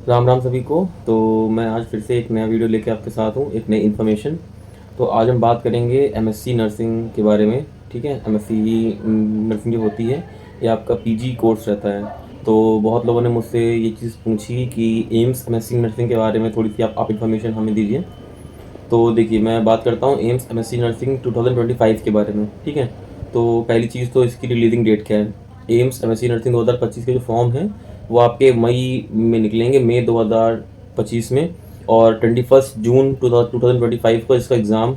राम राम सभी को। तो मैं आज फिर से एक नया वीडियो लेके आपके साथ हूँ, एक नई इन्फॉर्मेशन। तो आज हम बात करेंगे एमएससी नर्सिंग के बारे में। ठीक है, एमएससी नर्सिंग जो होती है ये आपका पीजी कोर्स रहता है। तो बहुत लोगों ने मुझसे ये चीज़ पूछी कि एम्स एमएससी नर्सिंग के बारे में थोड़ी सी आप इन्फॉर्मेशन हमें दीजिए। तो देखिए, मैं बात करता हूँ एम्स एमएससी नर्सिंग 2025 के बारे में। ठीक है, तो पहली चीज़ तो इसकी रिलीजिंग डेट क्या है। एम्स एमएससी नर्सिंग 2025 के जो फॉर्म है वो आपके मई में निकलेंगे, मई 2025 में। और 21 जून 2025 को इसका एग्ज़ाम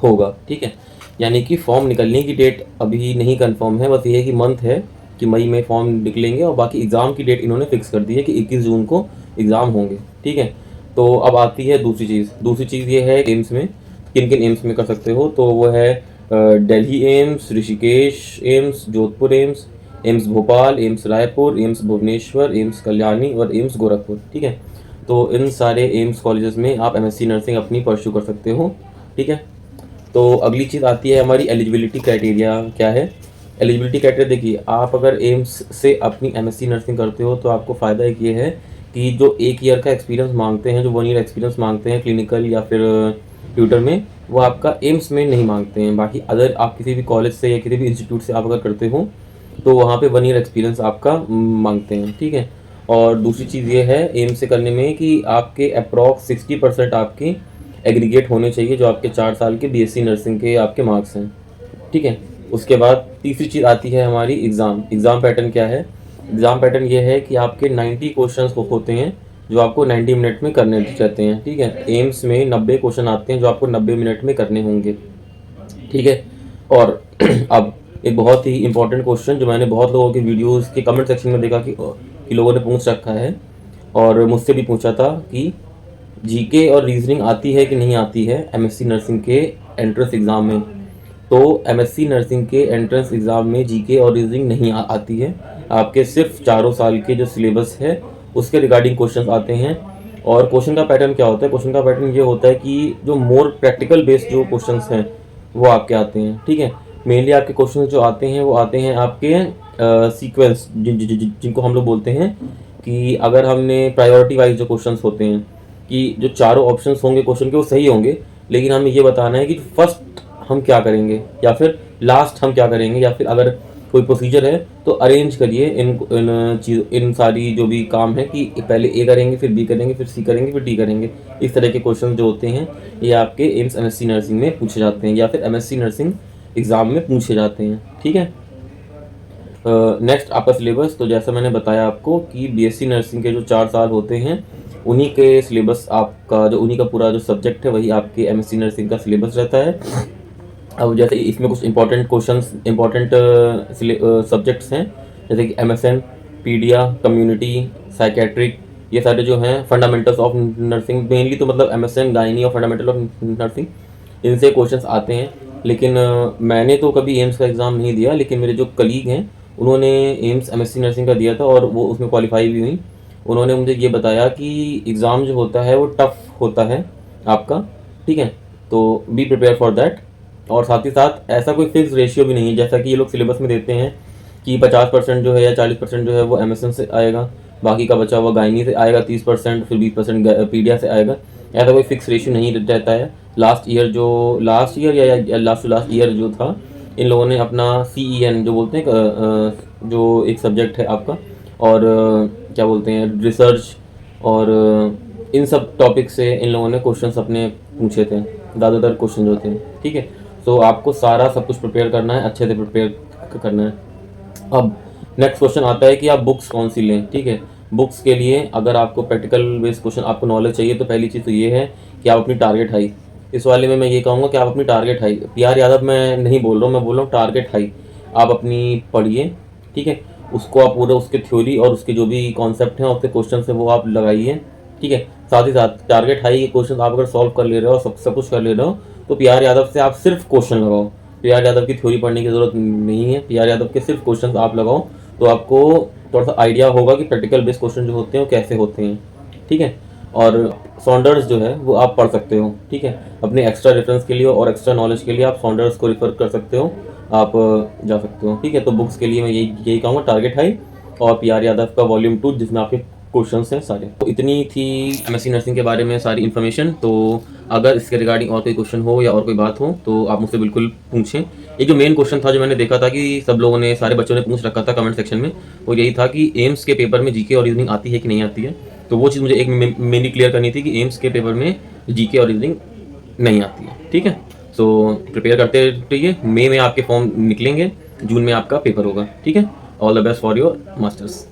होगा। ठीक है, यानी कि फॉर्म निकलने की डेट अभी नहीं कंफर्म है, बस ये है कि मंथ है कि मई में फॉर्म निकलेंगे, और बाकी एग्ज़ाम की डेट इन्होंने फिक्स कर दी है कि 21 जून को एग्ज़ाम होंगे। ठीक है, तो अब आती है दूसरी चीज़ ये है एम्स में किन किन एम्स में कर सकते हो। तो वो है दिल्ली एम्स, ऋषिकेश एम्स, जोधपुर एम्स, एम्स भोपाल, एम्स रायपुर, एम्स भुवनेश्वर, एम्स कल्याणी और एम्स गोरखपुर। ठीक है, तो इन सारे एम्स कॉलेजेस में आप एमएससी नर्सिंग अपनी परस्यू कर सकते हो। ठीक है, तो अगली चीज़ आती है हमारी एलिजिबिलिटी क्राइटेरिया क्या है। एलिजिबिलिटी क्राइटेरिया देखिए, आप अगर एम्स से अपनी एमएससी नर्सिंग करते हो तो आपको फ़ायदा एक ये है कि जो 1 ईयर का एक्सपीरियंस मांगते हैं, जो 1 ईयर एक्सपीरियंस मांगते हैं क्लिनिकल या फिर ट्यूटर में, वो आपका एम्स में नहीं मांगते हैं। बाकी अगर आप किसी भी कॉलेज से या किसी भी इंस्टीट्यूट से आप अगर करते हो तो वहाँ पे 1 ईयर एक्सपीरियंस आपका मांगते हैं। ठीक है, और दूसरी चीज़ ये है एम्स से करने में कि आपके अप्रॉक्स 60% आपकी एग्रीगेट होने चाहिए, जो आपके 4 साल के बीएससी नर्सिंग के आपके मार्क्स हैं। ठीक है, उसके बाद तीसरी चीज़ आती है हमारी एग्ज़ाम पैटर्न क्या है। एग्ज़ाम पैटर्न ये है कि आपके 90 क्वेश्चंस होते हैं जो आपको 90 मिनट में करने रहते हैं। ठीक है, एम्स में 90 क्वेश्चन आते हैं जो आपको 90 मिनट में करने होंगे। ठीक है, और अब एक बहुत ही इंपॉर्टेंट क्वेश्चन जो मैंने बहुत लोगों के वीडियोस के कमेंट सेक्शन में देखा कि लोगों ने पूछ रखा है, और मुझसे भी पूछा था कि जीके और रीजनिंग आती है कि नहीं आती है एमएससी नर्सिंग के एंट्रेंस एग्ज़ाम में। तो एमएससी नर्सिंग के एंट्रेंस एग्ज़ाम में जीके और रीजनिंग नहीं आती है। आपके सिर्फ 4 साल के जो सिलेबस है उसके रिगार्डिंग क्वेश्चन आते हैं। और क्वेश्चन का पैटर्न क्या होता है, क्वेश्चन का पैटर्न ये होता है कि जो मोर प्रैक्टिकल बेस्ड जो क्वेश्चन हैं वो आपके आते हैं। ठीक है, मेनली आपके क्वेश्चन जो आते हैं वो आते हैं आपके सीक्वेंस जिनको हम लोग बोलते हैं कि अगर हमने प्रायोरिटी वाइज जो क्वेश्चंस होते हैं कि जो चारों ऑप्शंस होंगे क्वेश्चन के वो सही होंगे, लेकिन हमें ये बताना है कि फर्स्ट हम क्या करेंगे या फिर लास्ट हम क्या करेंगे, या फिर अगर कोई प्रोसीजर है तो अरेंज करिए इन सारी जो भी काम है कि पहले ए करेंगे, फिर बी करेंगे, फिर सी करेंगे, फिर डी करेंगे। इस तरह के क्वेश्चन जो होते हैं ये आपके एम्स एमएससी नर्सिंग में पूछे जाते हैं या फिर एमएससी नर्सिंग एग्ज़ाम में पूछे जाते हैं। ठीक है, नेक्स्ट आपका सिलेबस। तो जैसा मैंने बताया आपको कि बीएससी नर्सिंग के जो 4 साल होते हैं उन्हीं के सिलेबस आपका जो उन्हीं का पूरा जो सब्जेक्ट है वही आपके एमएससी नर्सिंग का सिलेबस रहता है। अब जैसे इसमें कुछ इंपॉर्टेंट सब्जेक्ट्स हैं, जैसे कि एमएसएन, पीडिया, कम्युनिटी, साइकेट्रिक, ये सारे जो हैं फंडामेंटल्स ऑफ नर्सिंग, मेनली तो मतलब एमएसएन, गायनी और फंडामेंटल ऑफ नर्सिंग, इनसे क्वेश्चंस आते हैं। लेकिन मैंने तो कभी एम्स का एग्ज़ाम नहीं दिया, लेकिन मेरे जो कलीग हैं उन्होंने एम्स एमएससी नर्सिंग का दिया था और वो उसमें क्वालिफाई भी हुई। उन्होंने मुझे ये बताया कि एग्ज़ाम जो होता है वो टफ़ होता है आपका। ठीक है, तो बी प्रिपेयर फॉर दैट। और साथ ही साथ ऐसा कोई फिक्स रेशियो भी नहीं है जैसा कि ये लोग सिलेबस में देते हैं कि 50% जो है या 40% जो है वो एमएसएन से आएगा, बाकी का बचा हुआ गायनी से आएगा 30%, फिर 20% पीडिया से आएगा। ऐसा कोई फिक्स रेशियो नहीं रहता है। लास्ट ईयर या लास्ट टू लास्ट ईयर जो था, इन लोगों ने अपना CEN जो बोलते हैं जो एक सब्जेक्ट है आपका, और क्या बोलते हैं रिसर्च, और इन सब टॉपिक से इन लोगों ने क्वेश्चंस अपने पूछे थे, ज़्यादातर क्वेश्चन होते हैं। ठीक है, तो आपको सारा सब कुछ प्रिपेयर करना है, अच्छे से प्रिपेयर करना है। अब नेक्स्ट क्वेश्चन आता है कि आप बुक्स कौन सी लें। ठीक है, बुक्स के लिए अगर आपको प्रैक्टिकल बेस्ड क्वेश्चन आपको नॉलेज चाहिए तो पहली चीज़ तो ये है कि आप अपनी टारगेट हाई, इस वाले में मैं ये कहूँगा कि आप अपनी टारगेट हाई, PR यादव मैं नहीं बोल रहा हूँ, मैं बोल रहा हूँ टारगेट हाई आप अपनी पढ़िए। ठीक है, उसको आप पूरा उसके थ्योरी और उसके जो भी कॉन्सेप्ट हैं उसके क्वेश्चन है वो आप लगाइए। ठीक है, साथ ही साथ टारगेट हाई के क्वेश्चन आप अगर सॉल्व कर ले रहे हो, सब कुछ कर ले रहे हो, तो PR यादव से आप सिर्फ क्वेश्चन लगाओ। PR यादव की थ्योरी पढ़ने की ज़रूरत नहीं है, PR यादव के सिर्फ क्वेश्चन आप लगाओ, तो आपको थोड़ा सा आइडिया होगा कि प्रैक्टिकल बेस्ड क्वेश्चन जो होते हैं वो कैसे होते हैं। ठीक है, और सॉन्डर्स जो है वो आप पढ़ सकते हो। ठीक है, अपने एक्स्ट्रा रेफरेंस के लिए और एक्स्ट्रा नॉलेज के लिए आप सॉन्डर्स को रिफर कर सकते हो, आप जा सकते हो। ठीक है, तो बुक्स के लिए मैं यही कहूँगा टारगेट हाई और PR यादव का वॉल्यूम 2 जिसमें आपके क्वेश्चंस हैं सारे। तो इतनी थी एमएससी नर्सिंग के बारे में सारी इन्फॉर्मेशन। तो अगर इसके रिगार्डिंग और कोई क्वेश्चन हो या और कोई बात हो तो आप मुझसे बिल्कुल पूछें। एक जो मेन क्वेश्चन था जो मैंने देखा था कि सब लोगों ने, सारे बच्चों ने पूछ रखा था कमेंट सेक्शन में, वो यही था कि एम्स के पेपर में जीके और रीजनिंग आती है कि नहीं आती है। तो वो चीज़ मुझे एक मेनली क्लियर करनी थी कि एम्स के पेपर में जीके और रीजनिंग नहीं आती है। ठीक है, सो प्रिपेयर करते रहिए। मई में आपके फॉर्म निकलेंगे, जून में आपका पेपर होगा। ठीक है, all the best for your masters.